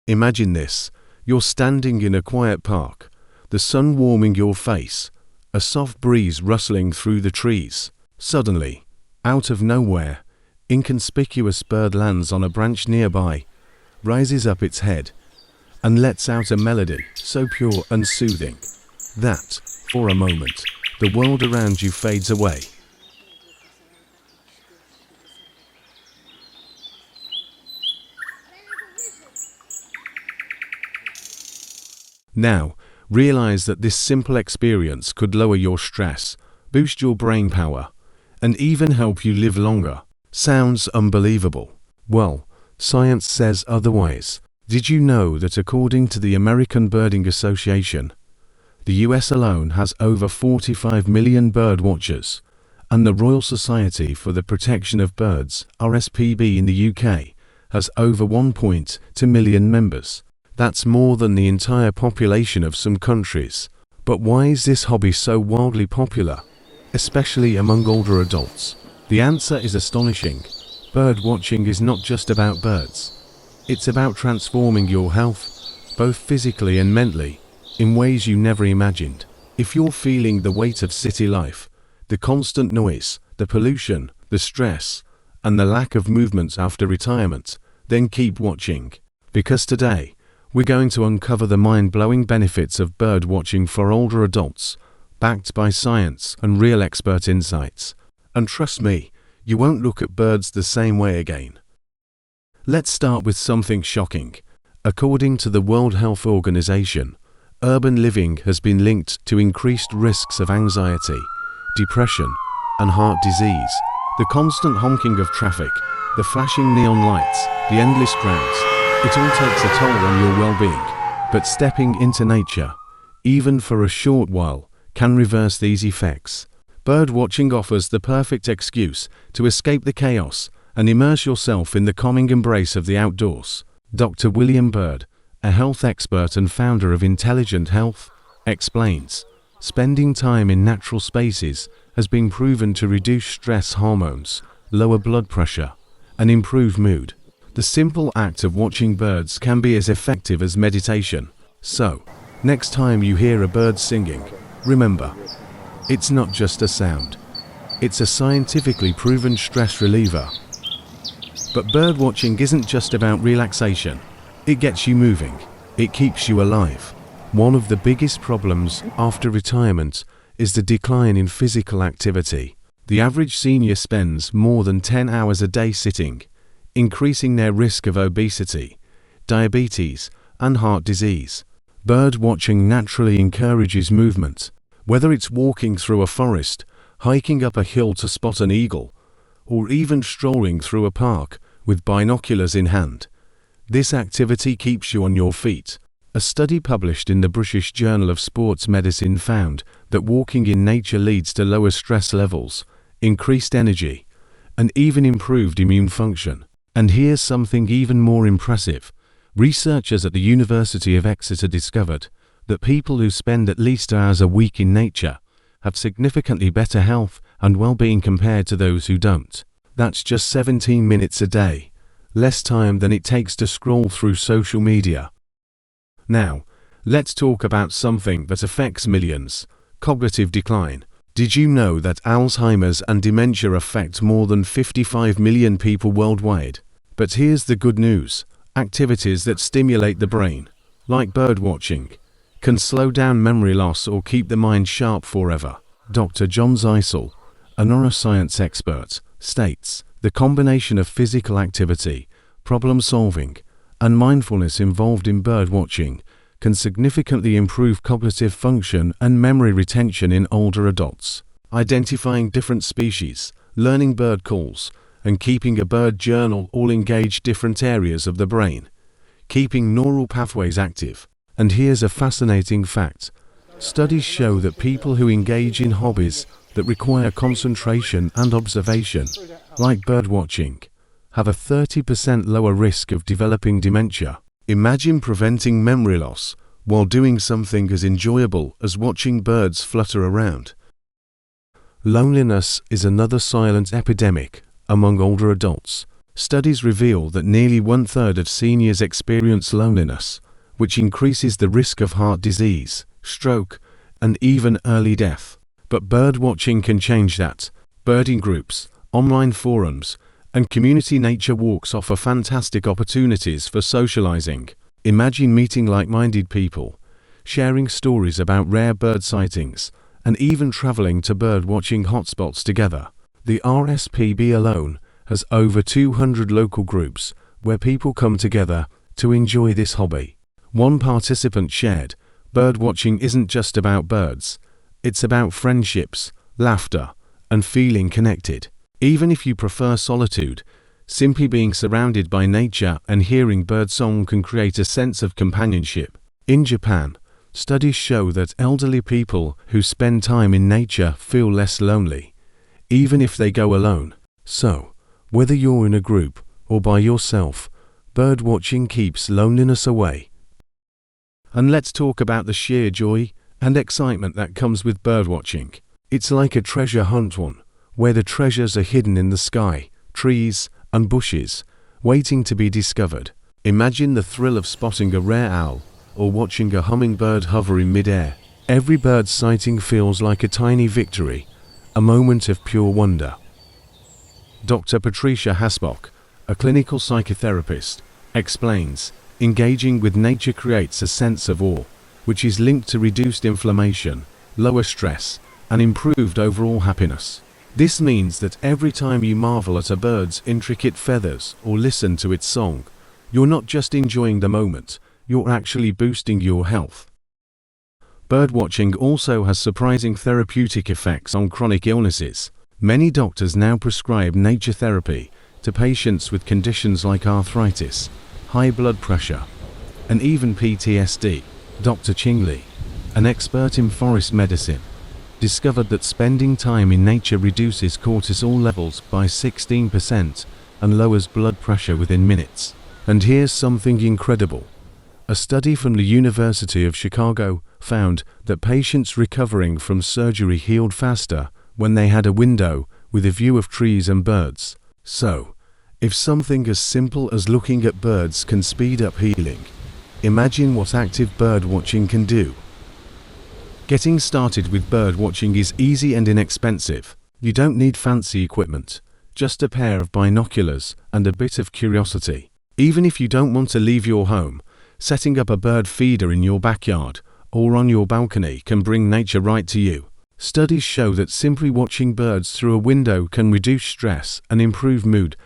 Imagine this. You're standing in a quiet park, the sun warming your face, a soft breeze rustling through the trees. Suddenly, out of nowhere, inconspicuous bird lands on a branch nearby, rises up its head, and lets out a melody so pure and soothing that, for a moment, the world around you fades away. Now, realize that this simple experience could lower your stress, boost your brain power, and even help you live longer. Sounds unbelievable. Well, science says otherwise. Did you know that according to the American Birding Association, the US alone has over 45 million bird watchers, and the Royal Society for the Protection of Birds, RSPB in the UK, has over 1.2 million members. That's more than the entire population of some countries. But why is this hobby so wildly popular, especially among older adults? The answer is astonishing. Bird watching is not just about birds. It's about transforming your health, both physically and mentally, in ways you never imagined. If you're feeling the weight of city life, the constant noise, the pollution, the stress, and the lack of movement after retirement, then keep watching. Because today, we're going to uncover the mind-blowing benefits of bird watching for older adults, backed by science and real expert insights. And trust me, you won't look at birds the same way again. Let's start with something shocking. According to the World Health Organization, urban living has been linked to increased risks of anxiety, depression, and heart disease. The constant honking of traffic, the flashing neon lights, the endless crowds, it all takes a toll on your well-being. But stepping into nature, even for a short while, can reverse these effects. Bird watching offers the perfect excuse to escape the chaos and immerse yourself in the calming embrace of the outdoors. Dr. William Bird, a health expert and founder of Intelligent Health, explains, spending time in natural spaces has been proven to reduce stress hormones, lower blood pressure, and improve mood. The simple act of watching birds can be as effective as meditation. So, next time you hear a bird singing, remember, it's not just a sound. It's a scientifically proven stress reliever. But bird watching isn't just about relaxation. It gets you moving. It keeps you alive. One of the biggest problems after retirement is the decline in physical activity. The average senior spends more than 10 hours a day sitting, increasing their risk of obesity, diabetes, and heart disease. Bird watching naturally encourages movement, whether it's walking through a forest, hiking up a hill to spot an eagle, or even strolling through a park with binoculars in hand. This activity keeps you on your feet. A study published in the British Journal of Sports Medicine found that walking in nature leads to lower stress levels, increased energy, and even improved immune function. And here's something even more impressive. Researchers at the University of Exeter discovered that people who spend at least hours a week in nature have significantly better health and well-being compared to those who don't. That's just 17 minutes a day, less time than it takes to scroll through social media. Now, let's talk about something that affects millions: cognitive decline. Did you know that Alzheimer's and dementia affect more than 55 million people worldwide? But here's the good news. Activities that stimulate the brain, like bird watching, can slow down memory loss or keep the mind sharp forever. Dr. John Zeisel, a neuroscience expert, states, the combination of physical activity, problem solving, and mindfulness involved in bird watching can significantly improve cognitive function and memory retention in older adults. Identifying different species, learning bird calls, and keeping a bird journal all engage different areas of the brain, keeping neural pathways active. And here's a fascinating fact. Studies show that people who engage in hobbies that require concentration and observation, like bird watching, have a 30% lower risk of developing dementia. Imagine preventing memory loss while doing something as enjoyable as watching birds flutter around. Loneliness is another silent epidemic among older adults. Studies reveal that nearly 1/3 of seniors experience loneliness, which increases the risk of heart disease, stroke, and even early death. But birdwatching can change that. Birding groups, online forums, and community nature walks offer fantastic opportunities for socializing. Imagine meeting like-minded people, sharing stories about rare bird sightings, and even traveling to birdwatching hotspots together. The RSPB alone has over 200 local groups where people come together to enjoy this hobby. One participant shared, "Birdwatching isn't just about birds, it's about friendships, laughter, and feeling connected." Even if you prefer solitude, simply being surrounded by nature and hearing birdsong can create a sense of companionship. In Japan, studies show that elderly people who spend time in nature feel less lonely, even if they go alone. So, whether you're in a group or by yourself, birdwatching keeps loneliness away. And let's talk about the sheer joy and excitement that comes with birdwatching. It's like a treasure hunt where the treasures are hidden in the sky, trees, and bushes, waiting to be discovered. Imagine the thrill of spotting a rare owl or watching a hummingbird hover in mid-air. Every bird sighting feels like a tiny victory, a moment of pure wonder. Dr. Patricia Hasbach, a clinical psychotherapist, explains, engaging with nature creates a sense of awe, which is linked to reduced inflammation, lower stress, and improved overall happiness. This means that every time you marvel at a bird's intricate feathers or listen to its song, you're not just enjoying the moment, you're actually boosting your health. Birdwatching also has surprising therapeutic effects on chronic illnesses. Many doctors now prescribe nature therapy to patients with conditions like arthritis, high blood pressure, and even PTSD. Dr. Chingley, an expert in forest medicine, discovered that spending time in nature reduces cortisol levels by 16% and lowers blood pressure within minutes. And here's something incredible. A study from the University of Chicago found that patients recovering from surgery healed faster when they had a window with a view of trees and birds. So, if something as simple as looking at birds can speed up healing, imagine what active birdwatching can do. Getting started with birdwatching is easy and inexpensive. You don't need fancy equipment, just a pair of binoculars and a bit of curiosity. Even if you don't want to leave your home, setting up a bird feeder in your backyard or on your balcony can bring nature right to you. Studies show that simply watching birds through a window can reduce stress and improve mood.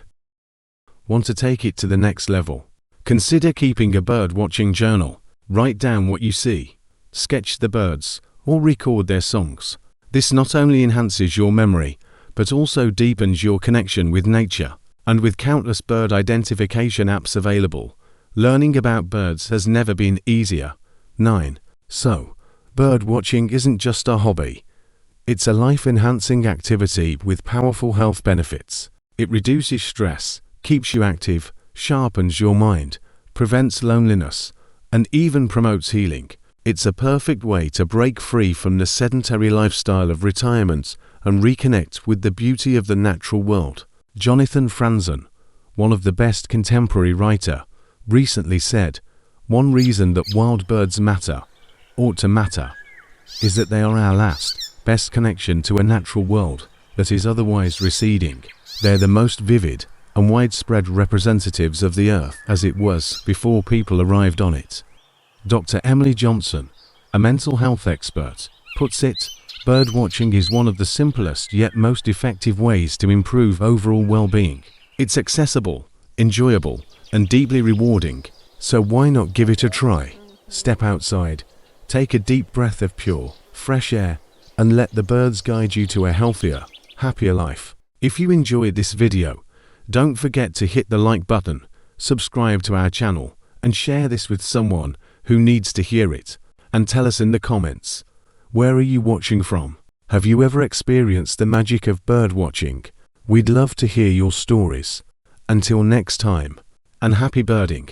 Want to take it to the next level? Consider keeping a birdwatching journal. Write down what you see, sketch the birds, or record their songs. This not only enhances your memory, but also deepens your connection with nature. And with countless bird identification apps available, learning about birds has never been easier. 9. So, birdwatching isn't just a hobby. It's a life-enhancing activity with powerful health benefits. It reduces stress, keeps you active, sharpens your mind, prevents loneliness, and even promotes healing. It's a perfect way to break free from the sedentary lifestyle of retirement and reconnect with the beauty of the natural world. Jonathan Franzen, one of the best contemporary writer, recently said, "One reason that wild birds matter, ought to matter, is that they are our last, best connection to a natural world that is otherwise receding. They're the most vivid and widespread representatives of the earth as it was before people arrived on it." Dr. Emily Johnson, a mental health expert, puts it, birdwatching is one of the simplest yet most effective ways to improve overall well-being. It's accessible, enjoyable, and deeply rewarding, so why not give it a try? Step outside, take a deep breath of pure, fresh air, and let the birds guide you to a healthier, happier life. If you enjoyed this video, don't forget to hit the like button, subscribe to our channel, and share this with someone who needs to hear it. And tell us in the comments, where are you watching from? Have you ever experienced the magic of birdwatching? We'd love to hear your stories. Until next time, and happy birding.